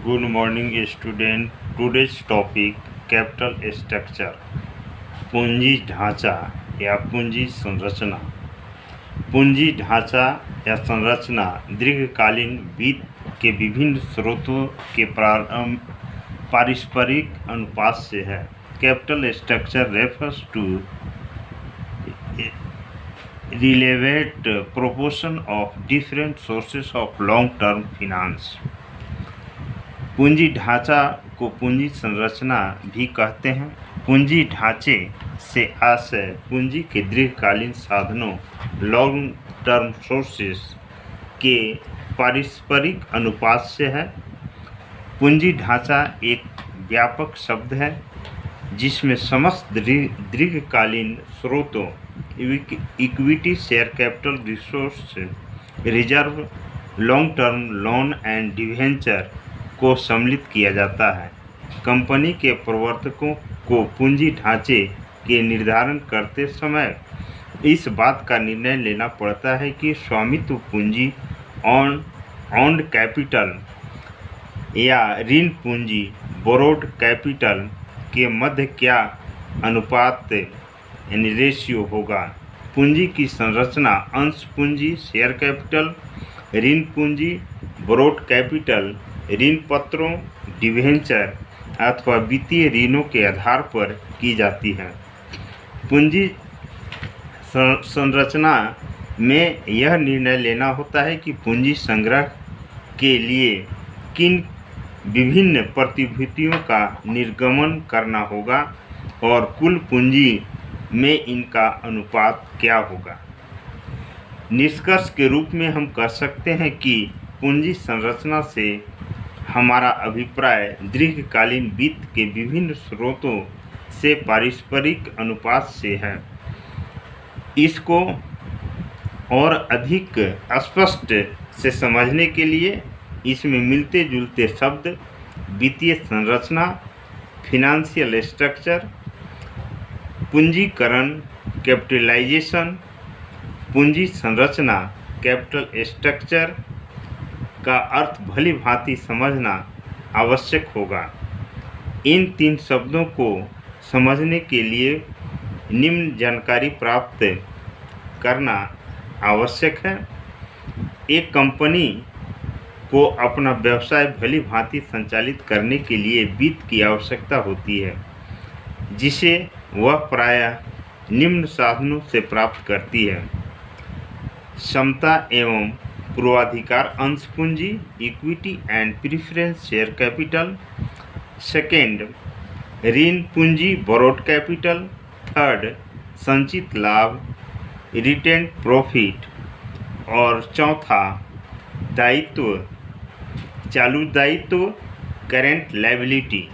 Good morning student. Today's topic capital structure, पूंजी ढांचा या पूंजी संरचना। पूंजी ढांचा या संरचना दीर्घकालीन वित्त के विभिन्न स्रोतों के पारस्परिक अनुपात से है। Capital structure refers to relevant proportion of different sources of long-term finance। पूंजी ढांचा को पूंजी संरचना भी कहते हैं। पूंजी ढांचे से आशय पूंजी के दीर्घकालीन साधनों लॉन्ग टर्म सोर्सेस के पारस्परिक अनुपात से है। पूंजी ढांचा एक व्यापक शब्द है जिसमें समस्त दीर्घकालीन स्रोतों equity, share capital, resource reserve, long term loan and debenture को सम्मिलित किया जाता है। कंपनी के प्रवर्तकों को पूंजी ढांचे के निर्धारण करते समय इस बात का निर्णय लेना पड़ता है कि स्वामित्व पूंजी, ऑन्ड कैपिटल या ऋण पूंजी, बोरोड कैपिटल के मध्य क्या अनुपात यानी रेशियो होगा। पूंजी की संरचना अंश पूंजी, शेयर कैपिटल, ऋण पूंजी, बोरोड कैपिटल, ऋण पत्रों, डिवेंचर अथवा वित्तीय ऋणों के आधार पर की जाती है। पूंजी संरचना में यह निर्णय लेना होता है कि पूंजी संग्रह के लिए किन विभिन्न प्रतिभूतियों का निर्गमन करना होगा और कुल पूंजी में इनका अनुपात क्या होगा। निष्कर्ष के रूप में हम कह सकते हैं कि पूंजी संरचना से हमारा अभिप्राय दीर्घकालीन वित्त के विभिन्न स्रोतों से पारस्परिक अनुपात से है। इसको और अधिक स्पष्ट से समझने के लिए इसमें मिलते जुलते शब्द वित्तीय संरचना, फिनेंशियल स्ट्रक्चर, पूंजीकरण, कैपिटलाइजेशन, पूंजी संरचना, कैपिटल स्ट्रक्चर का अर्थ भली भांति समझना आवश्यक होगा। इन तीन शब्दों को समझने के लिए निम्न जानकारी प्राप्त करना आवश्यक है। एक कंपनी को अपना व्यवसाय भली भांति संचालित करने के लिए वित्त की आवश्यकता होती है जिसे वह प्रायः निम्न साधनों से प्राप्त करती है। क्षमता एवं पूर्वाधिकार अंश पूंजी, equity and preference share capital. Second, ऋण पूंजी, बोरोड कैपिटल। थर्ड, संचित लाभ, रिटेन्ड प्रॉफिट। और चौथा, दायित्व, चालू दायित्व, करेंट लायबिलिटी।